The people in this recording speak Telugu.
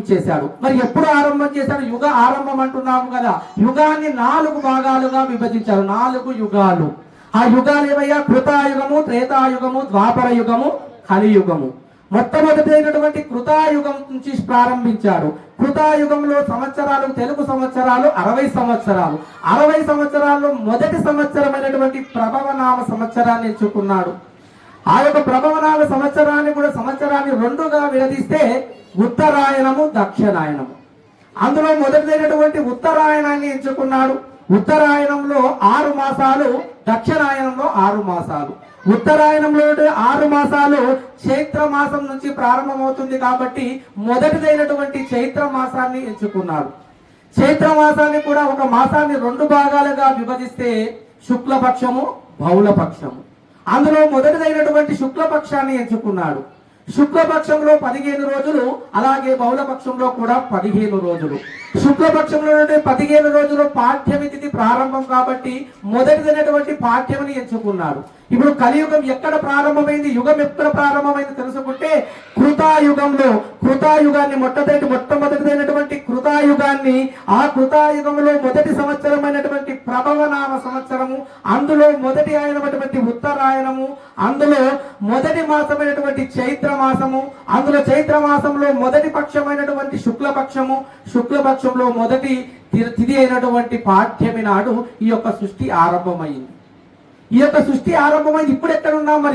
ఆరంభించేశాడు. మరి ఎప్పుడు ఆరంభం చేశాడు? యుగ ఆరంభం అంటున్నాము కదా. యుగాన్ని 4 భాగాలుగా విభజించారు, 4 యుగాలు. ఆ యుగాలు ఏవయ్యా? కృతాయుగము, త్రేతాయుగము, ద్వాపర యుగము, కలియుగము. మొట్టమొదటైనటువంటి కృతాయుగం నుంచి ప్రారంభించారు. కృతాయుగంలో సంవత్సరాలు, తెలుగు సంవత్సరాలు 60 సంవత్సరాలు. 60 సంవత్సరాల్లో మొదటి సంవత్సరమైనటువంటి ప్రభవనామ సంవత్సరాన్ని ఎంచుకున్నాడు. ఆ యొక్క ప్రభవనామ సంవత్సరాన్ని కూడా సంవత్సరాన్ని 2గా విడదీస్తే ఉత్తరాయణము, దక్షిణాయనము. అందులో మొదటిదైనటువంటి ఉత్తరాయణాన్ని ఎంచుకున్నాడు. ఉత్తరాయణంలో 6 మాసాలు, దక్షిణాయనంలో 6 మాసాలు. ఉత్తరాయణంలో 6 మాసాలు చైత్ర మాసం నుంచి ప్రారంభమవుతుంది కాబట్టి మొదటిదైనటువంటి చైత్ర మాసాన్ని ఎంచుకున్నాడు. చైత్ర మాసాన్ని కూడా ఒక మాసాన్ని 2 భాగాలుగా విభజిస్తే శుక్లపక్షము, బహుళపక్షము. అందులో మొదటిదైనటువంటి శుక్లపక్షాన్ని ఎంచుకున్నాడు. శుక్లపక్షంలో 15 రోజులు, అలాగే బహుళపక్షంలో కూడా 15 రోజులు. శుక్లపక్షంలో 15 రోజులు పాఠ్యమి తిథి ప్రారంభం కాబట్టి మొదటిదైనటువంటి పాఠ్యమిని ఎంచుకున్నాడు. ఇప్పుడు కలియుగం ఎక్కడ ప్రారంభమైంది, యుగం ఎక్కడ ప్రారంభమైంది తెలుసుకుంటే కృతాయుగంలో. కృతాయుగాన్ని మొట్టమొదటిదైనటువంటి కృతాయుగాన్ని, ఆ కృతాయుగంలో మొదటి సంవత్సరమైనటువంటి ప్రభవనామ సంవత్సరము, అందులో మొదటి అయినటువంటి ఉత్తరాయణము, అందులో మొదటి మాసమైనటువంటి చైత్ర మాసము, అందులో చైత్ర మాసంలో మొదటి పక్షమైనటువంటి శుక్లపక్షము, శుక్లపక్షంలో మొదటి తిథి అయినటువంటి పాఠ్యమి నాడు ఈ యొక్క సృష్టి ఆరంభమైంది. ఈ యొక్క సృష్టి ఆరంభమైంది. ఇప్పుడు ఎక్కడ ఉన్నాం మరి?